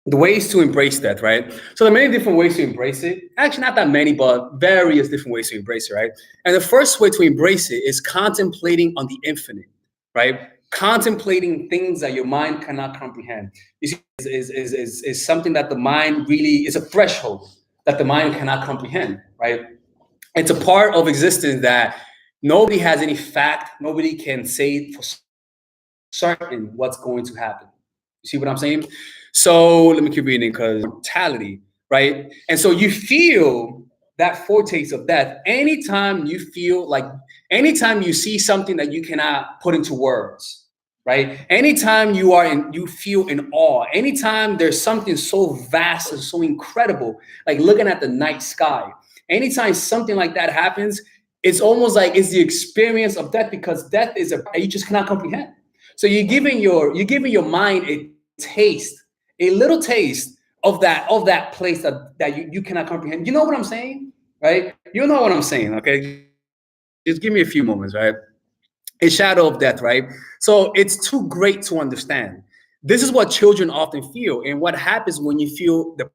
the ways to embrace death, right? So there are many different ways to embrace it. Actually, not that many, but various different ways to embrace it, right? And the first way to embrace it is contemplating on the infinite, right? Contemplating things that your mind cannot comprehend is something that the mind really is a threshold that the mind cannot comprehend, right? It's a part of existence that nobody has any fact, nobody can say for certain what's going to happen. You see what I'm saying? So let me keep reading because mortality, right? And so you feel that foretaste of death anytime you feel like, anytime you see something that you cannot put into words, right? Anytime you feel in awe, anytime there's something so vast and so incredible, like looking at the night sky, anytime something like that happens, it's almost like it's the experience of death, because death is you just cannot comprehend. So you're giving your mind a taste, a little taste of that place that you cannot comprehend. You know what I'm saying? Right? You know what I'm saying, okay? Just give me a few moments, right? A shadow of death, right? So it's too great to understand. This is what children often feel, and what happens when you feel the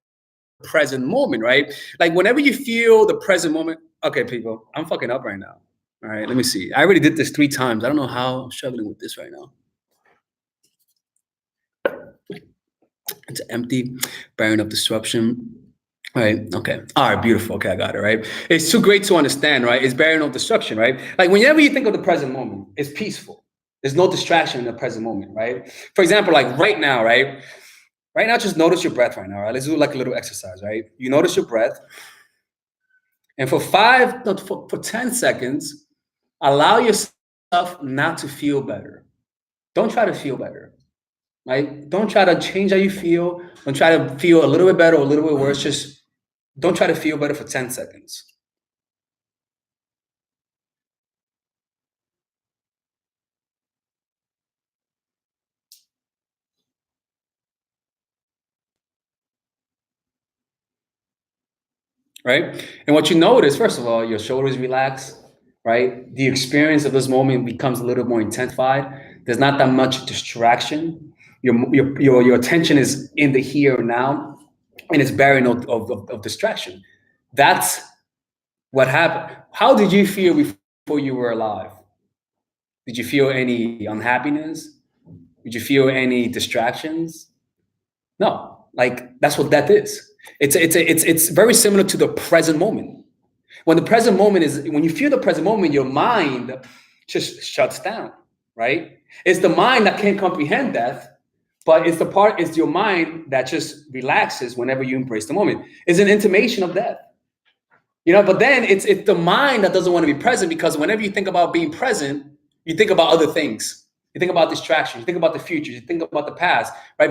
present moment, right? Like whenever you feel the present moment. Okay, people, I'm fucking up right now. All right, let me see. I already did this 3 times. I don't know how I'm struggling with this right now. It's empty, bearing of disruption. Right. Okay. All right. Beautiful. Okay. I got it. Right. It's too great to understand. Right. It's bearing no destruction. Right. Like whenever you think of the present moment, it's peaceful. There's no distraction in the present moment. Right. For example, like right now. Right. Right now, just notice your breath right now. Right. Let's do like a little exercise. Right. You notice your breath, and for 10 seconds, allow yourself not to feel better. Don't try to feel better. Right. Don't try to change how you feel. Don't try to feel a little bit better or a little bit worse. Just don't try to feel better for 10 seconds. Right? And what you notice, first of all, your shoulders relax, right? The experience of this moment becomes a little more intensified. There's not that much distraction. Your attention is in the here and now, and it's barren of distraction. That's what happened. How did you feel before you were alive? Did you feel any unhappiness? Did you feel any distractions? No, like that's what death is. It's very similar to the present moment. When you feel the present moment, your mind just shuts down, right? It's the mind that can't comprehend death, but it's your mind that just relaxes whenever you embrace the moment. It's an intimation of death. But then it's the mind that doesn't want to be present, because whenever you think about being present, you think about other things. You think about distractions, you think about the future, you think about the past, right?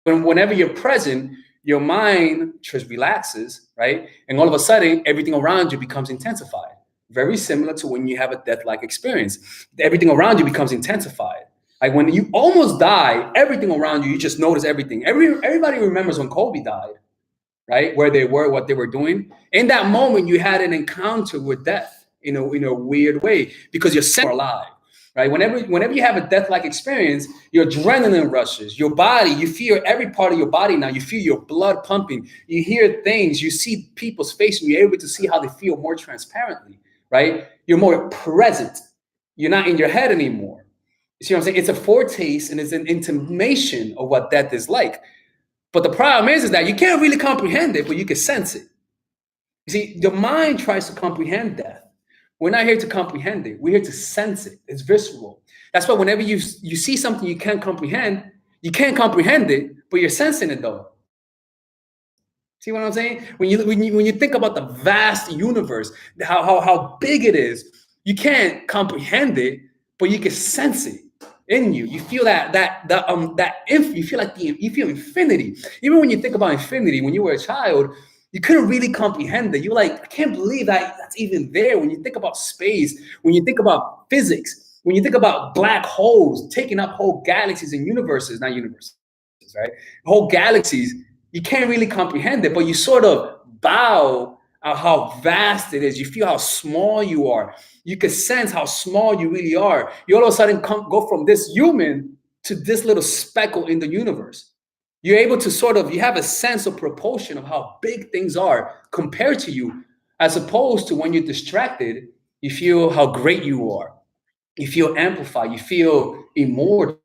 But whenever you're present, your mind just relaxes, right? And all of a sudden, everything around you becomes intensified. Very similar to when you have a death-like experience. Everything around you becomes intensified. Like when you almost die, everything around you just notice everything. Everybody remembers when Kobe died, right? Where they were, what they were doing. In that moment, you had an encounter with death in a weird way, because you're still alive, right? Whenever you have a death-like experience, your adrenaline rushes, your body, you feel every part of your body now. You feel your blood pumping. You hear things. You see people's face, and you're able to see how they feel more transparently, right? You're more present. You're not in your head anymore. You see what I'm saying? It's a foretaste and it's an intimation of what death is like. But the problem is that you can't really comprehend it, but you can sense it. You see, the mind tries to comprehend death. We're not here to comprehend it. We're here to sense it. It's visceral. That's why whenever you see something you can't comprehend it, but you're sensing it though. See what I'm saying? When you think about the vast universe, how big it is, you can't comprehend it, but you can sense it in you. You feel you feel like you feel infinity. Even when you think about infinity, when you were a child, you couldn't really comprehend it. You're like, I can't believe that's even there. When you think about space, when you think about physics, when you think about black holes taking up whole galaxies and universes, not universes, right? Whole galaxies, you can't really comprehend it, but you sort of bow at how vast it is. You feel how small you are. You can sense how small you really are. You all of a sudden go from this human to this little speckle in the universe. You're able to sort of, you have a sense of proportion of how big things are compared to you, as opposed to when you're distracted, you feel how great you are. You feel amplified. You feel immortal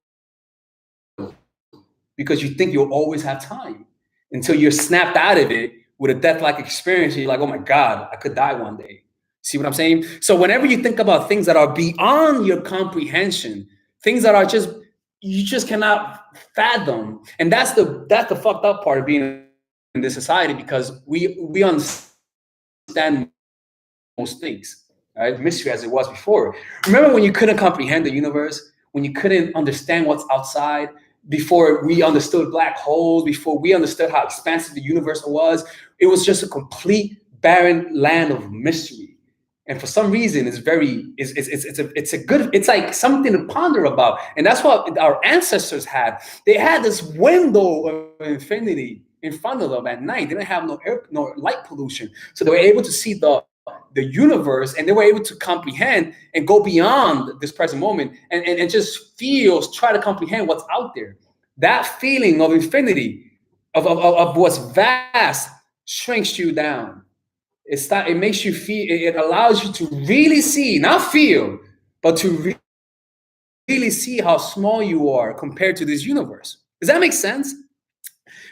because you think you'll always have time until you're snapped out of it with a death-like experience. And you're like, oh my God, I could die one day. See what I'm saying? So whenever you think about things that are beyond your comprehension, things that are just, you just cannot fathom. And that's the fucked up part of being in this society, because we understand most things, right? Mystery as it was before. Remember when you couldn't comprehend the universe, when you couldn't understand what's outside, before we understood black holes, before we understood how expansive the universe was, it was just a complete barren land of mystery. And for some reason, it's like something to ponder about. And that's what our ancestors had. They had this window of infinity in front of them at night. They didn't have no light pollution. So they were able to see the universe, and they were able to comprehend and go beyond this present moment and just try to comprehend what's out there. That feeling of infinity, of what's vast, shrinks you down. It makes you feel, it allows you to really see, not feel, but to really see how small you are compared to this universe. Does that make sense?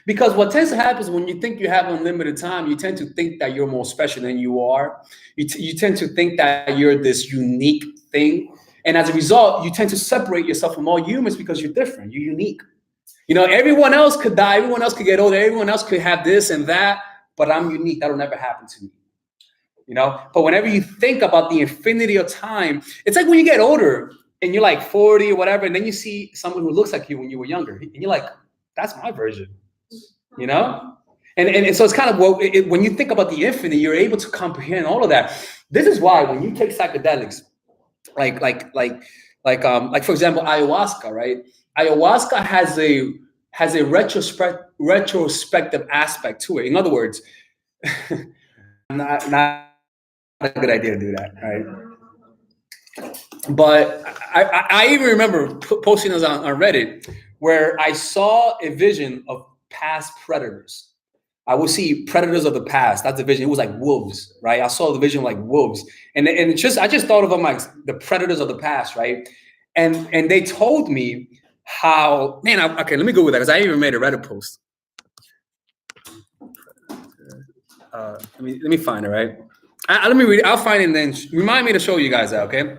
Because what tends to happen is when you think you have unlimited time, you tend to think that you're more special than you are. You tend to think that you're this unique thing. And as a result, you tend to separate yourself from all humans because you're different, you're unique. Everyone else could die, everyone else could get older, everyone else could have this and that, but I'm unique. That'll never happen to me. But whenever you think about the infinity of time, it's like when you get older and you're like 40 or whatever, and then you see someone who looks like you when you were younger, and you're like, that's my version, And so it's kind of when you think about the infinite, you're able to comprehend all of that. This is why when you take psychedelics, like for example, ayahuasca, right? Ayahuasca has a retrospective aspect to it. In other words, not a good idea to do that, right? But I even remember posting those on Reddit, where I saw a vision of past predators. I would see predators of the past. That's the vision. It was like wolves, right? I saw the vision like wolves, and I just thought of them like the predators of the past, right? And they told me how, man. Okay, let me go with that because I even made a Reddit post. Let me find it, right? Let me read it. I'll find it and then remind me to show you guys that, okay?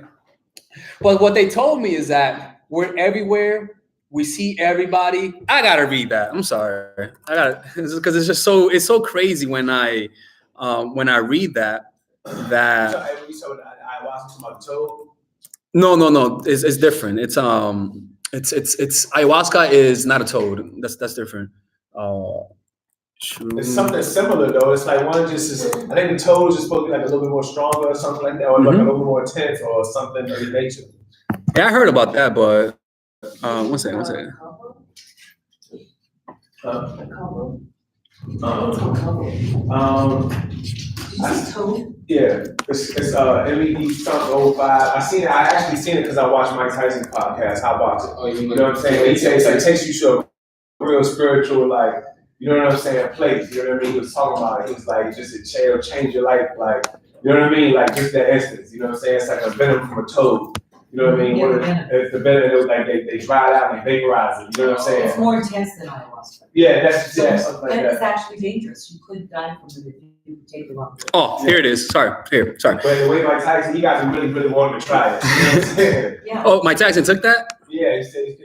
But what they told me is that we're everywhere. We see everybody. I gotta read that. I'm sorry. Because it's so crazy when I read that. No. It's different. It's ayahuasca is not a toad. That's different. It's something similar though. It's like one just is. I think the toad is supposed to be like a little bit more stronger or something like that, or like a little bit more intense or something of the nature. Yeah, I heard about that, but one second. Yeah, it's MED something 05. I actually seen it because I watched Mike Tyson's podcast, How Box It. Oh, you know what I'm saying? He said it takes you to a real spiritual, like, you know what I'm saying, place. You know what I mean? He was talking about it. He was like, just it'll change your life, like, you know what I mean? Like just that instance. You know what I'm saying? It's like a venom from a toad. You know what I mean? It's the venom, it was like they dry it out and vaporize it. You know what I'm saying? It's more intense than ayahuasca. Yeah, something like that. And it's actually dangerous. You could die from it if you take it off. Oh, here it is. Sorry. Sorry. But the way Mike Tyson, he got really, really wanted to try it. You know what I'm saying? Yeah. Oh, Mike Tyson took that? Yeah, he said it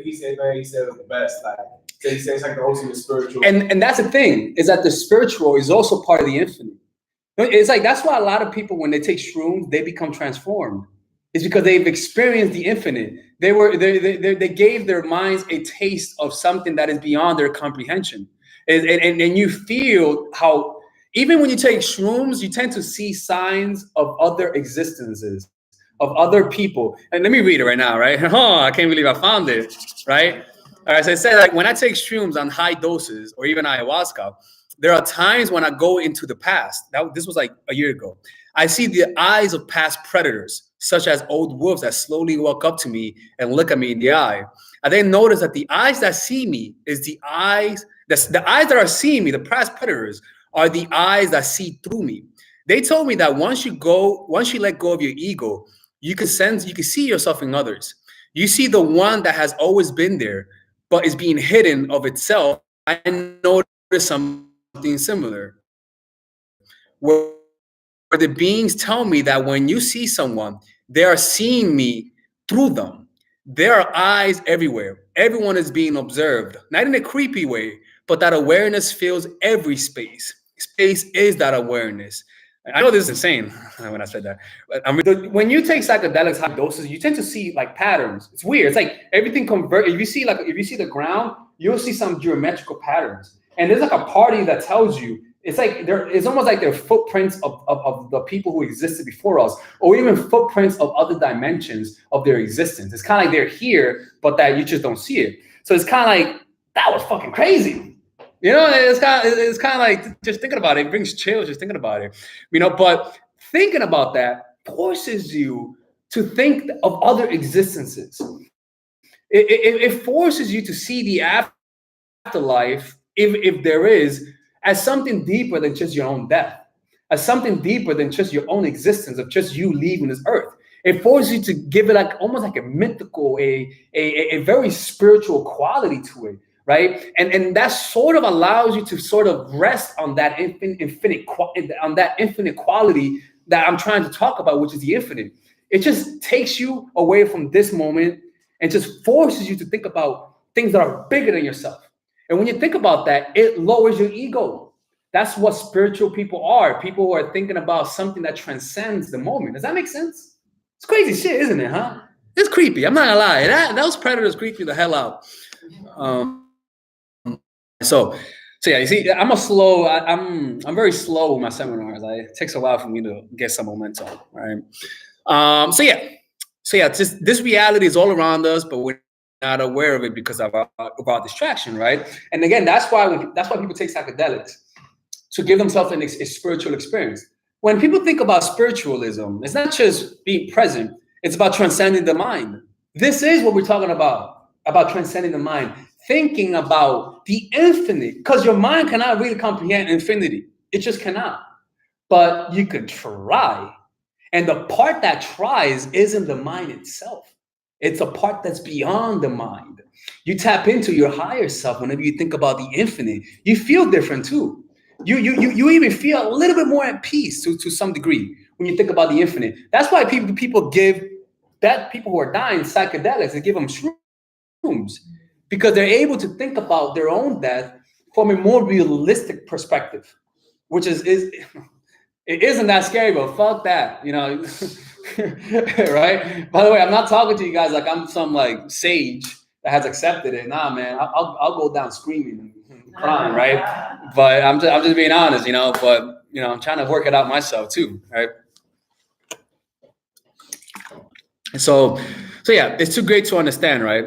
was the best. Like, he said it's like the ultimate spiritual. And that's the thing, is that the spiritual is also part of the infinite. It's like, that's why a lot of people, when they take shrooms, they become transformed. It's because they've experienced the infinite. They gave their minds a taste of something that is beyond their comprehension. And you feel how, even when you take shrooms, you tend to see signs of other existences, of other people. And let me read it right now, right? Oh, I can't believe I found it, right? All right, so I said, like, when I take shrooms on high doses or even ayahuasca, there are times when I go into the past. This was like a year ago. I see the eyes of past predators, such as old wolves that slowly walk up to me and look at me in the eye. I then noticed that the eyes that see me is the eyes the eyes that are seeing me, the past predators, are the eyes that see through me. They told me that once you let go of your ego, you can see yourself in others. You see the one that has always been there, but is being hidden of itself. I noticed something similar, where the beings tell me that when you see someone, they are seeing me through them. There are eyes everywhere. Everyone is being observed, not in a creepy way, but that awareness fills every space. Space is that awareness. I know this is insane when I said that. But when you take psychedelics high doses, you tend to see like patterns. It's weird. It's like everything convert. If you see the ground, you'll see some geometrical patterns. And there's like a party that tells you, it's like it's almost like they're footprints of the people who existed before us, or even footprints of other dimensions of their existence. It's kind of like they're here, but that you just don't see it. So it's kind of like, that was fucking crazy. You know, it's kind of like, just thinking about it, it brings chills just thinking about it. You know, but thinking about that forces you to think of other existences. It forces you to see the afterlife, if there is, as something deeper than just your own death, as something deeper than just your own existence of just you leaving this earth. It forces you to give it like almost like a mythical, a very spiritual quality to it. Right, and that sort of allows you to sort of rest on that infinite quality that I'm trying to talk about, which is the infinite. It just takes you away from this moment and just forces you to think about things that are bigger than yourself. And when you think about that, it lowers your ego. That's what spiritual people are. People who are thinking about something that transcends the moment. Does that make sense? It's crazy shit, isn't it? Huh? It's creepy. I'm not gonna lie. Those predators creep me the hell out. So yeah, you see, I'm very slow with my seminars. It takes a while for me to get some momentum, right? So yeah, just this reality is all around us, but we're not aware of it because of our distraction, right? And again, that's why people take psychedelics, to give themselves a spiritual experience. When people think about spiritualism, it's not just being present; it's about transcending the mind. This is what we're talking about transcending the mind. Thinking about the infinite, because your mind cannot really comprehend infinity. It just cannot. But you could try. And the part that tries isn't the mind itself. It's a part that's beyond the mind. You tap into your higher self whenever you think about the infinite. You feel different too. You even feel a little bit more at peace to some degree when you think about the infinite. That's why people give people who are dying psychedelics, they give them shrooms, because they're able to think about their own death from a more realistic perspective, which it isn't that scary, but fuck that, you know, right? By the way, I'm not talking to you guys like I'm some like sage that has accepted it. Nah, man, I'll go down screaming and crying, right? But I'm just being honest, you know. But you know, I'm trying to work it out myself too, right? So yeah, it's too great to understand, right?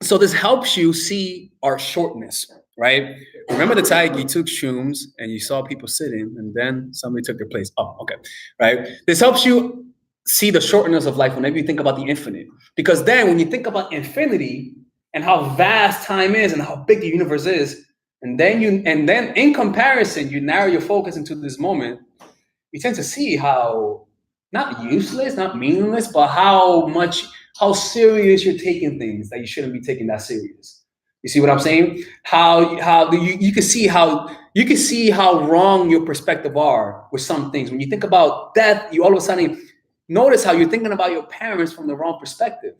So this helps you see our shortness, right? Remember the time you took shrooms and you saw people sitting and then somebody took their place. Oh, okay, right? This helps you see the shortness of life whenever you think about the infinite. Because then when you think about infinity and how vast time is and how big the universe is, and then in comparison, you narrow your focus into this moment, you tend to see how not useless, not meaningless, but how serious you're taking things that you shouldn't be taking that serious. You see what I'm saying? You can see how wrong your perspective are with some things. When you think about death, you all of a sudden notice how you're thinking about your parents from the wrong perspective.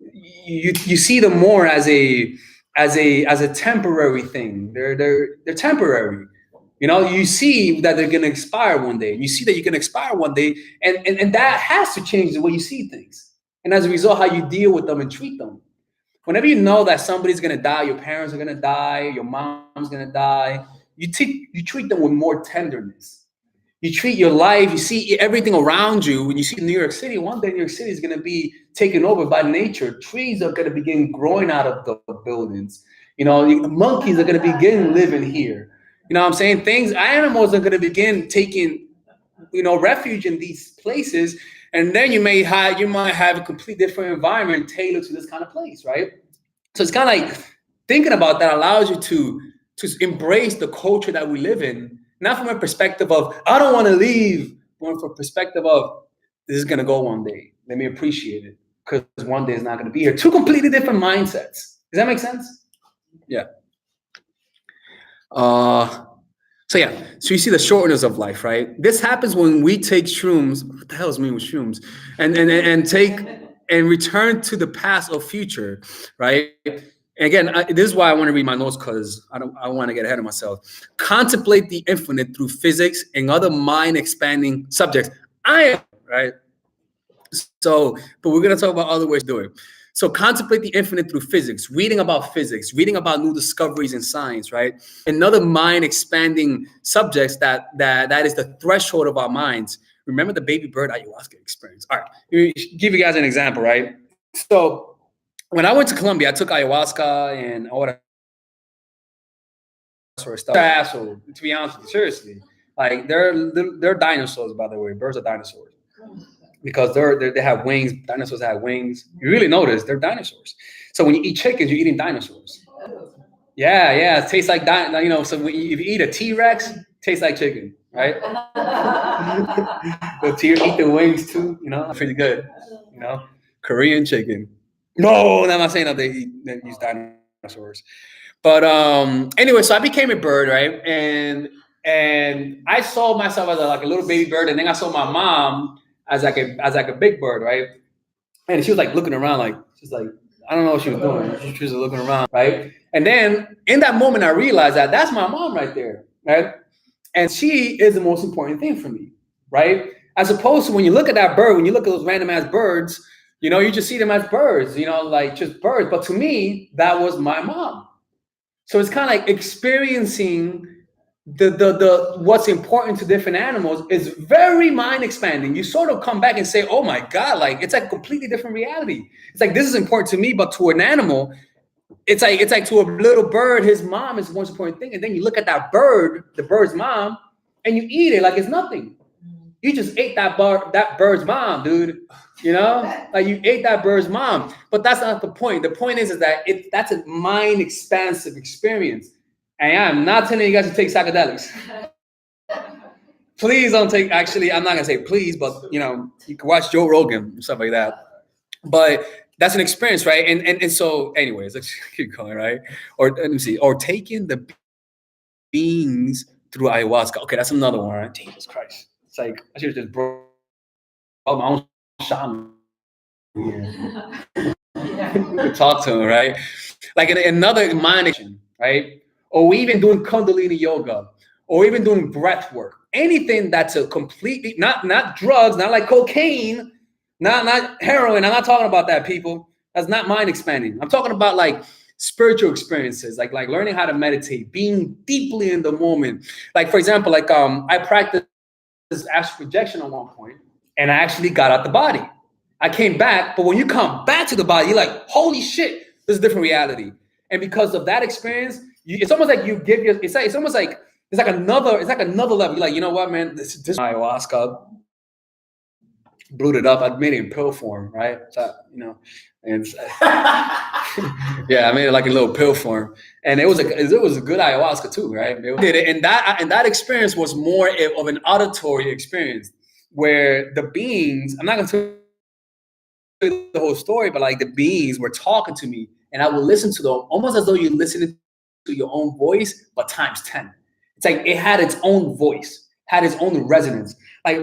You see them more as a temporary thing. They're temporary. You know, you see that they're going to expire one day. You see that you can expire one day, and that has to change the way you see things. And as a result, how you deal with them and treat them. Whenever you know that somebody's going to die, your parents are going to die, your mom's going to die, you treat them with more tenderness. You treat your life, you see everything around you. When you see New York City, one day New York City is going to be taken over by nature. Trees are going to begin growing out of the buildings. You know, monkeys are going to begin living here. You know what I'm saying? Animals are going to begin taking, refuge in these places. And then you might have a complete different environment tailored to this kind of place, right? So it's kind of like thinking about that allows you to embrace the culture that we live in, not from a perspective of, I don't want to leave, but from a perspective of, this is going to go one day. Let me appreciate it, because one day is not going to be here. Two completely different mindsets. Does that make sense? Yeah. So you see the shortness of life, right? This happens when we take shrooms. What the hell does mean with shrooms? And take and return to the past or future, right? And again, this is why I want to read my notes, because I want to get ahead of myself. Contemplate the infinite through physics and other mind-expanding subjects. Right? So, but we're going to talk about other ways to do it. So contemplate the infinite through physics, reading about new discoveries in science, right? Another mind-expanding subjects that is the threshold of our minds. Remember the baby bird ayahuasca experience. All right, give you guys an example, right? So when I went to Colombia, I took ayahuasca and all that sort of stuff. So to be honest with you, seriously, like they're dinosaurs, by the way. Birds are dinosaurs. Because they have wings. Dinosaurs have wings. You really notice they're dinosaurs. So when you eat chickens, you're eating dinosaurs. Yeah, it tastes like So when if you eat a T-Rex, it tastes like chicken, right? But eat the wings too. Pretty good. Korean chicken. No, I'm not saying that they use dinosaurs. But anyway, so I became a bird, right? And I saw myself as a little baby bird, and then I saw my mom as like a big bird, right? And she was like looking around, like she's like, I don't know what she was doing. She was looking around, right? And then in that moment, I realized that that's my mom right there, right? And she is the most important thing for me, right? As opposed to when you look at that bird, when you look at those random ass birds, you just see them as birds, like just birds. But to me, that was my mom. So it's kind of like experiencing the what's important to different animals is very mind expanding. You sort of come back and say, oh my God, like it's like a completely different reality. It's like, this is important to me, but to an animal, it's like to a little bird, his mom is the most important thing. And then you look at that bird, the bird's mom, and you eat it like it's nothing. You just ate that bird's mom, dude. Like you ate that bird's mom. But that's not the point. The point is that that's a mind expansive experience. And I'm not telling you guys to take psychedelics. Please don't take, actually, I'm not going to say please, but, you can watch Joe Rogan and stuff like that. But that's an experience, right? And so, anyways, let's keep going, right? Or let me see. Or taking the beings through ayahuasca. Okay, that's another one, right? Jesus Christ. It's like, I should have just brought my own shaman. Yeah. Talk to him, right? Like another mind action, right? Or even doing Kundalini yoga, or even doing breath work. Anything that's a completely, not drugs, not like cocaine, not heroin. I'm not talking about that, people. That's not mind expanding. I'm talking about like spiritual experiences, like learning how to meditate, being deeply in the moment. Like, for example, like I practiced astral projection at one point, and I actually got out the body. I came back, but when you come back to the body, you're like, holy shit, this is a different reality. And because of that experience, it's almost like you give it's like another level. You're like, you know what, man, this ayahuasca brewed it up. I made it in pill form, right? So, and yeah, I made it like a little pill form, and it was a good ayahuasca too, right? It did it, and that experience was more of an auditory experience where the beings. I'm not going to tell you the whole story, but like the beings were talking to me, and I would listen to them almost as though you're listening to your own voice, but times 10. It's like it had its own voice, had its own resonance. Like